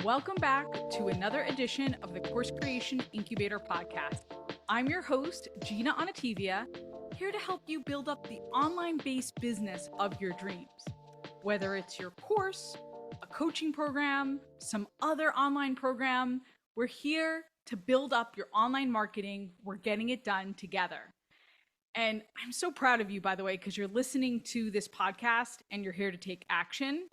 Welcome back to another edition of the Course Creation Incubator Podcast. I'm your host, Gina Onativia, here to help you build up the online-based business of your dreams. Whether it's your course, a coaching program, some other online program, we're here to build up your online marketing. We're getting it done together. And I'm so proud of you, by the way, because you're listening to this podcast and you're here to take action.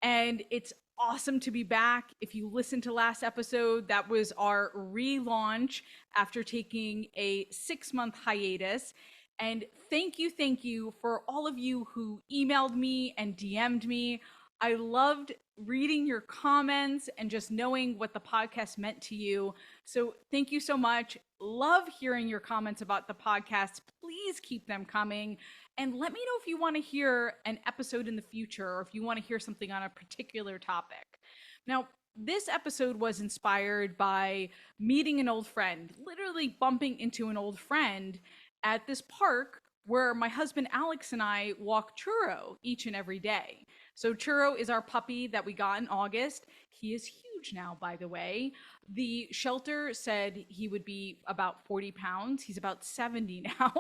And it's awesome to be back. If you listened to last episode, that was our relaunch after taking a 6-month hiatus. And thank you for all of you who emailed me and DM'd me. I loved reading your comments and just knowing what the podcast meant to you. So thank you so much. Love hearing your comments about the podcast. Please keep them coming. And let me know if you want to hear an episode in the future or if you want to hear something on a particular topic. Now, this episode was inspired by meeting an old friend, literally bumping into an old friend at this park where my husband Alex and I walk Churro each and every day. So Churro is our puppy that we got in August. He is huge now, by the way. The shelter said he would be about 40 pounds. He's about 70 now.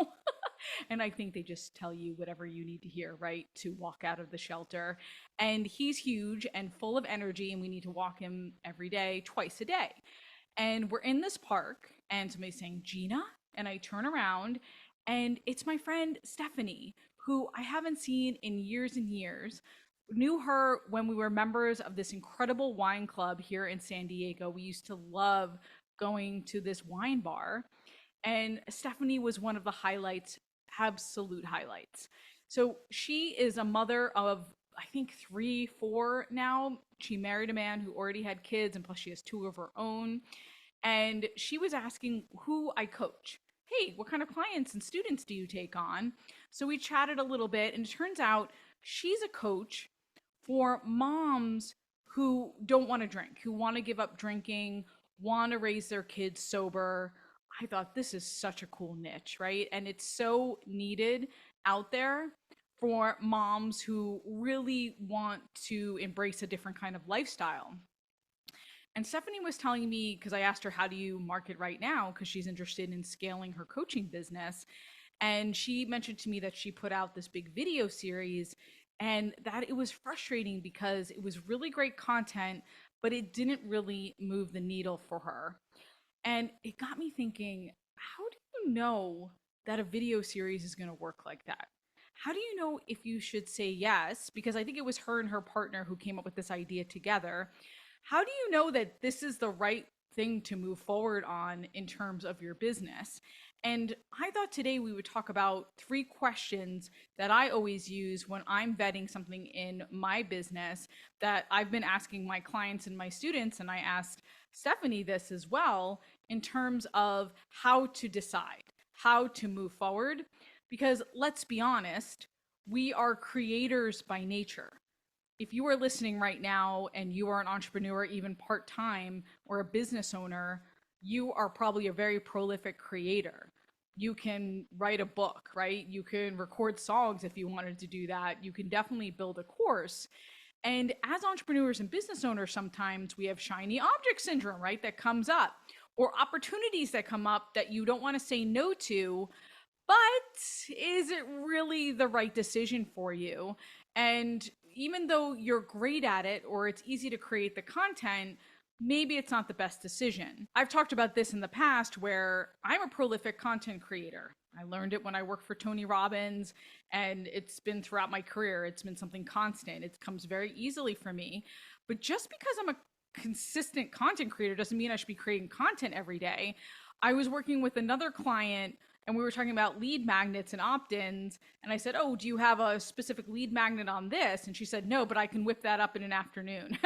And I think they just tell you whatever you need to hear, right, to walk out of the shelter. And he's huge and full of energy, and we need to walk him every day, twice a day. And we're in this park, and somebody's saying, Gina? And I turn around, and it's my friend Stephanie, who I haven't seen in years and years. Knew her when we were members of this incredible wine club here in San Diego. We used to love going to this wine bar. And Stephanie was one of the highlights, absolute highlights. So she is a mother of, I think, 3, 4 now. She married a man who already had kids, and plus she has 2 of her own. And she was asking who I coach. Hey, what kind of clients and students do you take on? So we chatted a little bit, and it turns out she's a coach for moms who don't want to drink, who want to give up drinking, want to raise their kids sober. I thought this is such a cool niche, right? And it's so needed out there for moms who really want to embrace a different kind of lifestyle. And Stephanie was telling me, because I asked her, how do you market right now? Because she's interested in scaling her coaching business. And she mentioned to me that she put out this big video series and that it was frustrating because it was really great content, but it didn't really move the needle for her. And it got me thinking, how do you know that a video series is going to work like that? How do you know if you should say yes? Because I think it was her and her partner who came up with this idea together. How do you know that this is the right thing to move forward on in terms of your business? And I thought today we would talk about 3 questions that I always use when I'm vetting something in my business that I've been asking my clients and my students, and I asked Stephanie this as well, in terms of how to decide, how to move forward. Because let's be honest, we are creators by nature. If you are listening right now and you are an entrepreneur, even part-time, or a business owner, you are probably a very prolific creator. You can write a book, right? You can record songs if you wanted to do that. You can definitely build a course. And as entrepreneurs and business owners, sometimes we have shiny object syndrome, right? That comes up, or opportunities that come up that you don't want to say no to, but is it really the right decision for you? And even though you're great at it, or it's easy to create the content, maybe it's not the best decision. I've talked about this in the past where I'm a prolific content creator. I learned it when I worked for Tony Robbins, and it's been throughout my career. It's been something constant. It comes very easily for me. But just because I'm a consistent content creator doesn't mean I should be creating content every day. I was working with another client and we were talking about lead magnets and opt-ins. And I said, oh, do you have a specific lead magnet on this? And she said, no, but I can whip that up in an afternoon.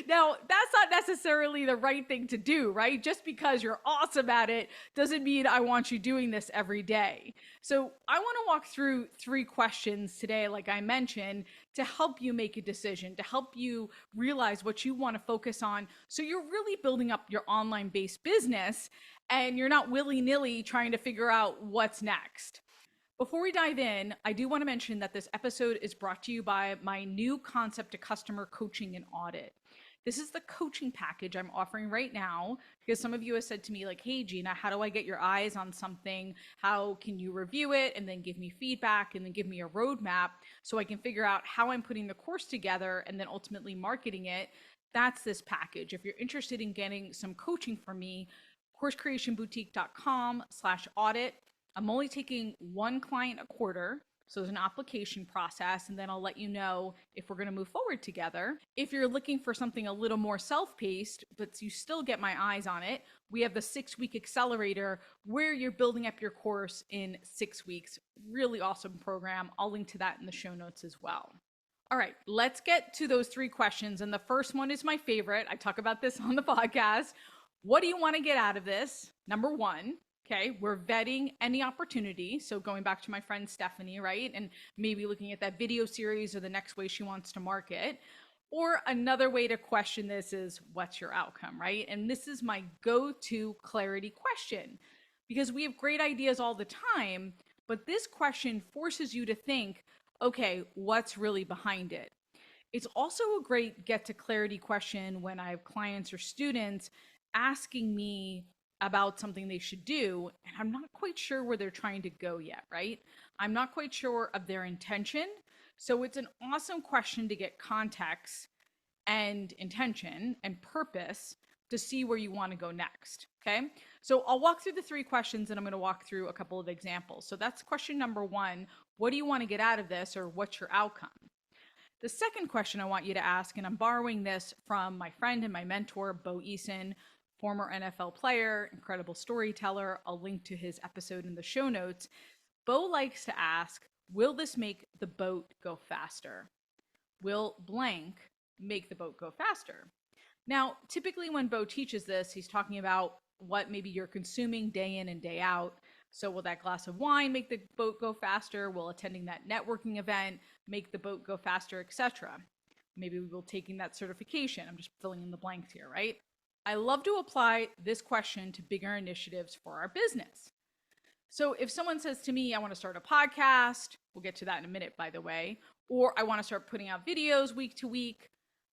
Now, that's not necessarily the right thing to do, right? Just because you're awesome at it doesn't mean I want you doing this every day. So I want to walk through 3 questions today, like I mentioned, to help you make a decision, to help you realize what you want to focus on. So you're really building up your online-based business and you're not willy-nilly trying to figure out what's next. Before we dive in, I do want to mention that this episode is brought to you by my new concept to customer coaching and audit. This is the coaching package I'm offering right now because some of you have said to me, like, hey, Gina, how do I get your eyes on something? How can you review it and then give me feedback and then give me a roadmap so I can figure out how I'm putting the course together and then ultimately marketing it? That's this package. If you're interested in getting some coaching from me, coursecreationboutique.com/audit. I'm only taking one client a quarter. So there's an application process, and then I'll let you know if we're going to move forward together. If you're looking for something a little more self-paced, but you still get my eyes on it, we have the 6-week accelerator where you're building up your course in 6 weeks. Really awesome program. I'll link to that in the show notes as well. All right, let's get to those 3 questions. And the first one is my favorite. I talk about this on the podcast. What do you want to get out of this? Number 1. Okay, we're vetting any opportunity. So going back to my friend Stephanie, right? And maybe looking at that video series or the next way she wants to market. Or another way to question this is, what's your outcome, right? And this is my go-to clarity question because we have great ideas all the time, but this question forces you to think, okay, what's really behind it? It's also a great get to clarity question when I have clients or students asking me about something they should do, and I'm not quite sure where they're trying to go yet, right? I'm not quite sure of their intention. So it's an awesome question to get context and intention and purpose to see where you want to go next. Okay. So I'll walk through the 3 questions and I'm going to walk through a couple of examples. So that's question number 1. What do you want to get out of this, or what's your outcome? The second question I want you to ask, and I'm borrowing this from my friend and my mentor, Bo Eason, former NFL player, incredible storyteller. I'll link to his episode in the show notes. Bo likes to ask, will this make the boat go faster? Will blank make the boat go faster? Now, typically when Bo teaches this, he's talking about what maybe you're consuming day in and day out. So will that glass of wine make the boat go faster? Will attending that networking event make the boat go faster, etc.? Maybe we will taking that certification. I'm just filling in the blanks here, right? I love to apply this question to bigger initiatives for our business. So if someone says to me, I want to start a podcast, we'll get to that in a minute, by the way, or I want to start putting out videos week to week,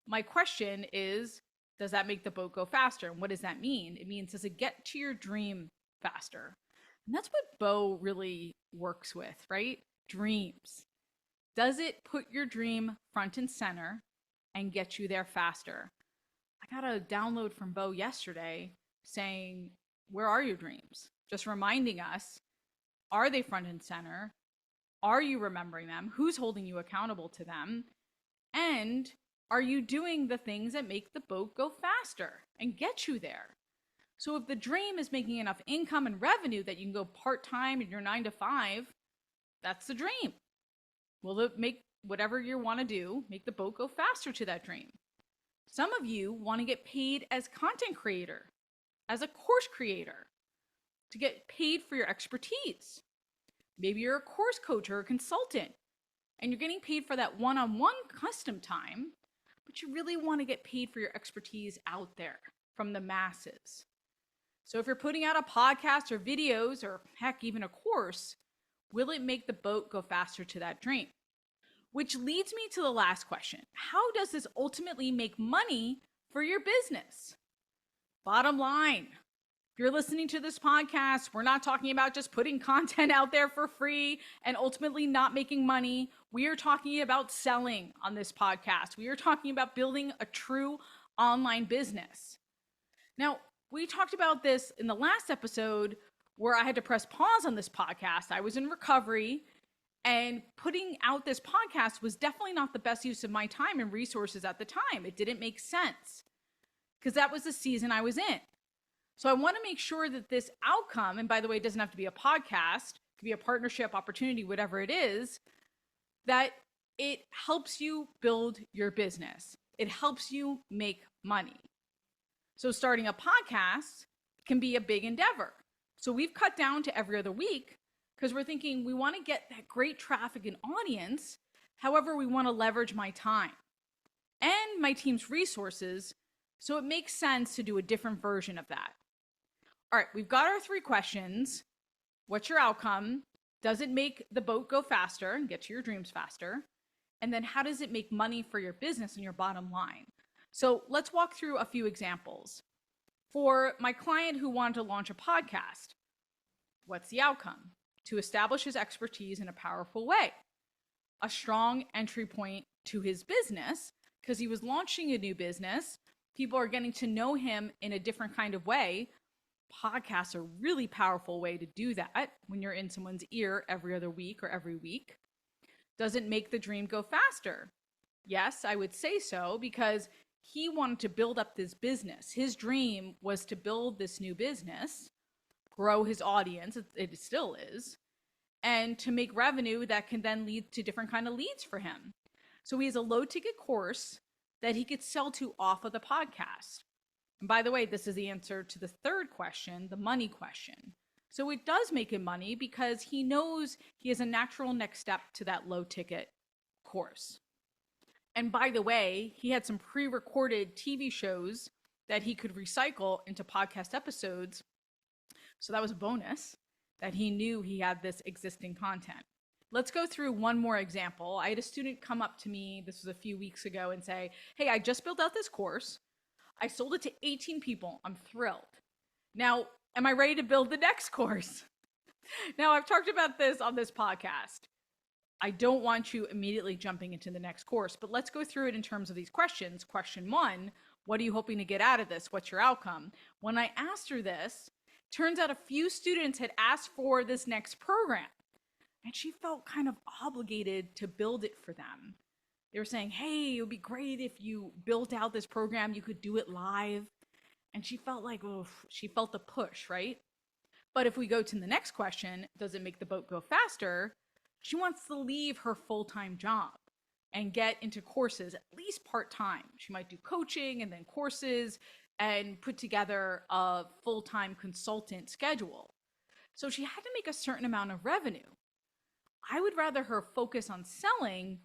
my question is, does that make the boat go faster? And what does that mean? It means, does it get to your dream faster? And that's what Bo really works with, right? Dreams. Does it put your dream front and center and get you there faster? I got a download from Bo yesterday saying, where are your dreams? Just reminding us, are they front and center? Are you remembering them? Who's holding you accountable to them? And are you doing the things that make the boat go faster and get you there? So if the dream is making enough income and revenue that you can go part-time in your 9 to 5, that's the dream. Will it make whatever you want to do, make the boat go faster to that dream? Some of you want to get paid as content creator, as a course creator, to get paid for your expertise. Maybe you're a course coach or a consultant, and you're getting paid for that one-on-one custom time, but you really want to get paid for your expertise out there from the masses. So if you're putting out a podcast or videos or heck, even a course, will it make the boat go faster to that dream? Which leads me to the last question. How does this ultimately make money for your business? Bottom line, if you're listening to this podcast, we're not talking about just putting content out there for free and ultimately not making money. We are talking about selling on this podcast. We are talking about building a true online business. Now, we talked about this in the last episode where I had to press pause on this podcast. I was in recovery, and putting out this podcast was definitely not the best use of my time and resources at the time. It didn't make sense because that was the season I was in. So I want to make sure that this outcome, and by the way, it doesn't have to be a podcast, it could be a partnership opportunity, whatever it is, that it helps you build your business. It helps you make money. So starting a podcast can be a big endeavor. So we've cut down to every other week because we're thinking we want to get that great traffic and audience. However, we want to leverage my time and my team's resources. So it makes sense to do a different version of that. All right, we've got our 3 questions. What's your outcome? Does it make the boat go faster and get to your dreams faster? And then how does it make money for your business and your bottom line? So let's walk through a few examples. For my client who wanted to launch a podcast, what's the outcome? To establish his expertise in a powerful way, a strong entry point to his business, because he was launching a new business. People are getting to know him in a different kind of way. Podcasts are a really powerful way to do that when you're in someone's ear every other week or every week. Does it make the dream go faster? Yes, I would say so, because he wanted to build up this business. His dream was to build this new business, grow his audience, it still is, and to make revenue that can then lead to different kind of leads for him. So he has a low ticket course that he could sell to off of the podcast. And by the way, this is the answer to the third question, the money question. So it does make him money because he knows he has a natural next step to that low ticket course. And by the way, he had some pre-recorded TV shows that he could recycle into podcast episodes. So that was a bonus that he knew he had this existing content. Let's go through one more example. I had a student come up to me, this was a few weeks ago, and say, hey, I just built out this course. I sold it to 18 people. I'm thrilled. Now, am I ready to build the next course? Now, I've talked about this on this podcast. I don't want you immediately jumping into the next course, but let's go through it in terms of these questions. Question 1, what are you hoping to get out of this? What's your outcome? When I asked her this, turns out a few students had asked for this next program, and she felt kind of obligated to build it for them. They were saying, hey, it would be great if you built out this program, you could do it live. And she felt like, oh, she felt the push, right? But if we go to the next question, does it make the boat go faster? She wants to leave her full-time job and get into courses, at least part-time. She might do coaching and then courses and put together a full-time consultant schedule. So she had to make a certain amount of revenue. I would rather her focus on selling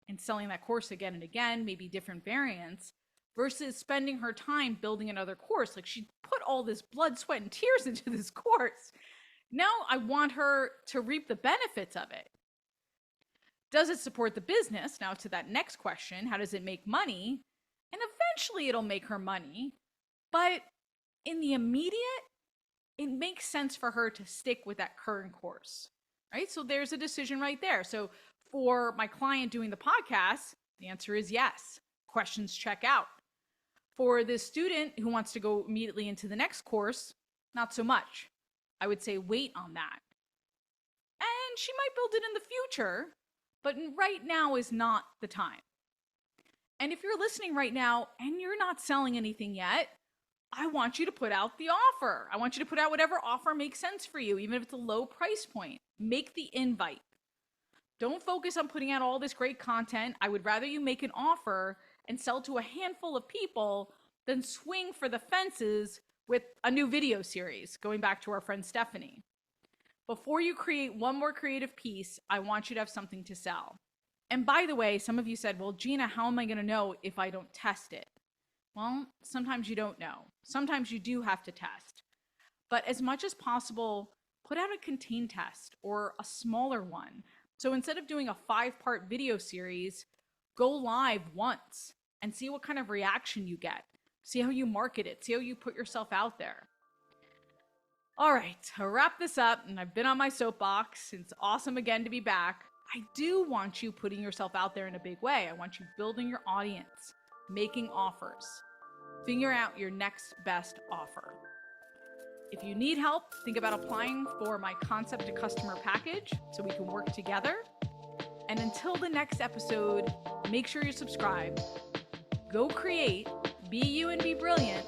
and selling that course again and again, maybe different variants, versus spending her time building another course. Like, she put all this blood, sweat, and tears into this course. Now I want her to reap the benefits of it. Does it support the business? Now to that next question, how does it make money? And eventually it'll make her money. But in the immediate, it makes sense for her to stick with that current course, right? So there's a decision right there. So for my client doing the podcast, the answer is yes. Questions check out. For this student who wants to go immediately into the next course, not so much. I would say wait on that. And she might build it in the future, but right now is not the time. And if you're listening right now and you're not selling anything yet, I want you to put out the offer. I want you to put out whatever offer makes sense for you, even if it's a low price point. Make the invite. Don't focus on putting out all this great content. I would rather you make an offer and sell to a handful of people than swing for the fences with a new video series, going back to our friend Stephanie. Before you create one more creative piece, I want you to have something to sell. And by the way, some of you said, well, Gina, how am I going to know if I don't test it? Well, sometimes you don't know. Sometimes you do have to test. But as much as possible, put out a contained test or a smaller one. So instead of doing a 5-part video series, go live once and see what kind of reaction you get. See how you market it. See how you put yourself out there. All right, to wrap this up, and I've been on my soapbox. It's awesome again to be back. I do want you putting yourself out there in a big way. I want you building your audience, making offers, figure out your next best offer. If you need help, think about applying for my concept to customer package so we can work together. And until the next episode, make sure you're subscribed. Go create, be you and be brilliant.